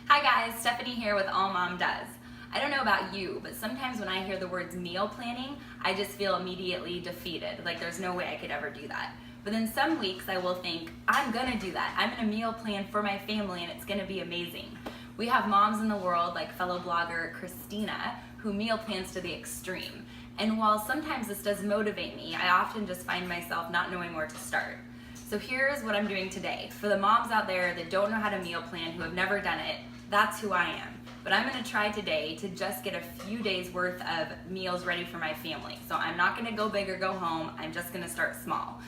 Hi guys, Stephanie here with All Mom Does. I don't know about you, but sometimes when I hear the words meal planning, I just feel immediately defeated, like there's no way I could ever do that. But then some weeks I will think, I'm gonna do that. I'm gonna meal plan for my family and it's gonna be amazing. We have moms in the world like fellow blogger Christina, who meal plans to the extreme. And while sometimes this does motivate me, I often just find myself not knowing where to start. So here's what I'm doing today. For the moms out there that don't know how to meal plan, who have never done it, that's who I am. But I'm gonna try today to just get a few days worth of meals ready for my family. So I'm not gonna go big or go home, I'm just gonna start small.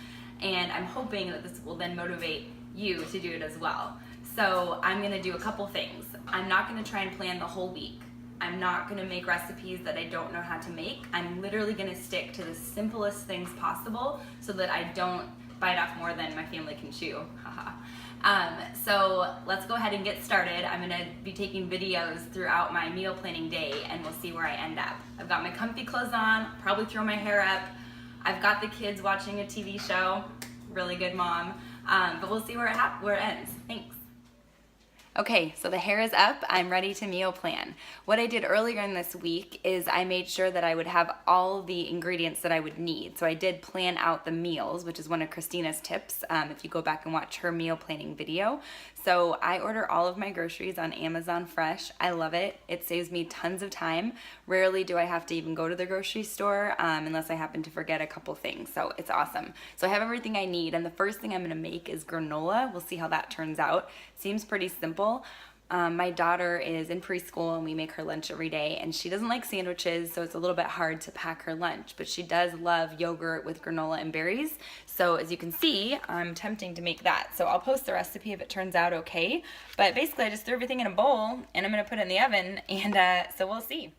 And I'm hoping that this will then motivate you to do it as well. So I'm gonna do a couple things. I'm not gonna try and plan the whole week. I'm not gonna make recipes that I don't know how to make. I'm literally gonna stick to the simplest things possible so that I don't bite off more than my family can chew. So let's go ahead and get started. I'm gonna be taking videos throughout my meal planning day and we'll see where I end up. I've got my comfy clothes on, probably throw my hair up. I've got the kids watching a TV show, really good mom, but we'll see where it ends. Thanks. Okay, so the hair is up, I'm ready to meal plan. What I did earlier in this week is I made sure that I would have all the ingredients that I would need. So I did plan out the meals, which is one of Christina's tips, if you go back and watch her meal planning video. So I order all of my groceries on Amazon Fresh. I love it. It saves me tons of time. Rarely do I have to even go to the grocery store unless I happen to forget a couple things. So it's awesome. So I have everything I need, and the first thing I'm gonna make is granola. We'll see how that turns out. Seems pretty simple. My daughter is in preschool and we make her lunch every day, and she doesn't like sandwiches, so it's a little bit hard to pack her lunch, but she does love yogurt with granola and berries. So as you can see, I'm attempting to make that. So I'll post the recipe if it turns out okay, but basically I just threw everything in a bowl and I'm gonna put it in the oven, and so we'll see.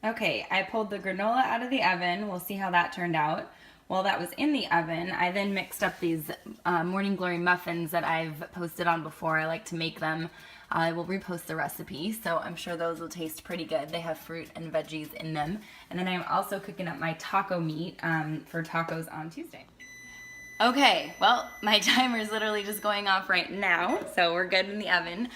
Okay, I pulled the granola out of the oven. We'll see how that turned out. While that was in the oven, I then mixed up these Morning Glory muffins that I've posted on before. I like to make them. I will repost the recipe, so I'm sure those will taste pretty good. They have fruit and veggies in them. And then I'm also cooking up my taco meat for tacos on Tuesday. Okay, well, my timer is literally just going off right now, so we're good in the oven.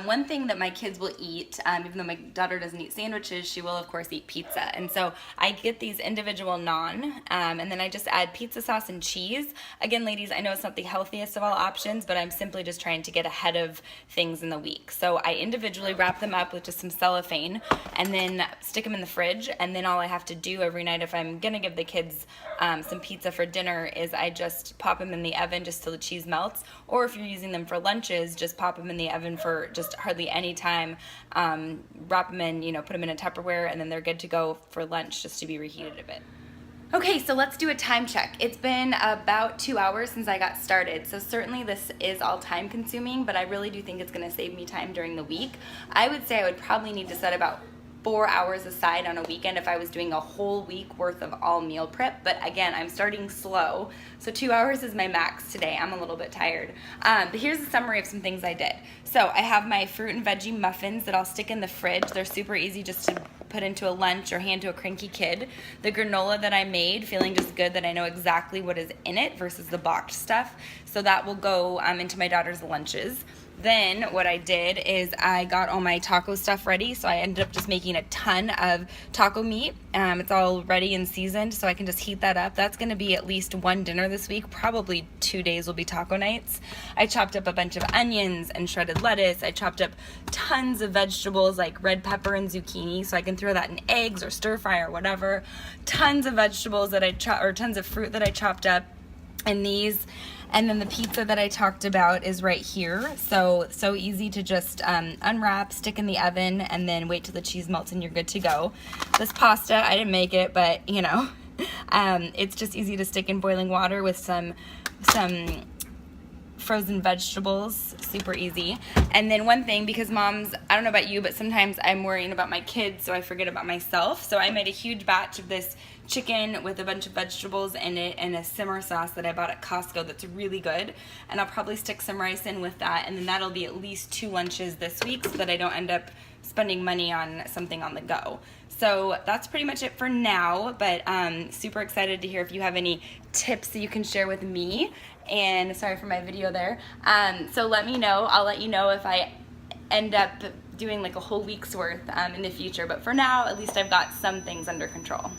One thing that my kids will eat, even though my daughter doesn't eat sandwiches, she will of course eat pizza. And so I get these individual naan, and then I just add pizza sauce and cheese. Again, ladies, I know it's not the healthiest of all options, but I'm simply just trying to get ahead of things in the week. So I individually wrap them up with just some cellophane and then stick them in the fridge. And then all I have to do every night if I'm gonna give the kids some pizza for dinner is I just pop them in the oven just till the cheese melts, or if you're using them for lunches, just pop them in the oven for just hardly any time, wrap them in, put them in a Tupperware, and then they're good to go for lunch just to be reheated a bit. Okay, so let's do a time check. It's been about 2 hours since I got started, so certainly this is all time consuming, but I really do think it's gonna save me time during the week. I would say I would probably need to set about 4 hours aside on a weekend if I was doing a whole week worth of all meal prep, but again, I'm starting slow, so 2 hours is my max today. I'm a little bit tired. But here's a summary of some things I did. So I have my fruit and veggie muffins that I'll stick in the fridge. They're super easy just to put into a lunch or hand to a cranky kid. The granola that I made, feeling just good that I know exactly what is in it versus the boxed stuff, so that will go into my daughter's lunches. Then what I did is I got all my taco stuff ready, so I ended up just making a ton of taco meat. It's all ready and seasoned, so I can just heat that up. That's gonna be at least one dinner this week, probably 2 days will be taco nights. I chopped up a bunch of onions and shredded lettuce. I chopped up tons of vegetables like red pepper and zucchini, so I can throw that in eggs or stir fry or whatever. Tons of vegetables that tons of fruit that I chopped up in these. And then the pizza that I talked about is right here. So easy to just unwrap, stick in the oven, and then wait till the cheese melts and you're good to go. This pasta, I didn't make it, but it's just easy to stick in boiling water with some frozen vegetables, super easy. And then one thing, because moms, I don't know about you, but sometimes I'm worrying about my kids, so I forget about myself. So I made a huge batch of this chicken with a bunch of vegetables in it and a simmer sauce that I bought at Costco that's really good. And I'll probably stick some rice in with that, and then that'll be at least 2 lunches this week so that I don't end up spending money on something on the go. So that's pretty much it for now, but super excited to hear if you have any tips that you can share with me. And sorry for my video there. So let me know. I'll let you know if I end up doing like a whole week's worth in the future. But for now, at least I've got some things under control.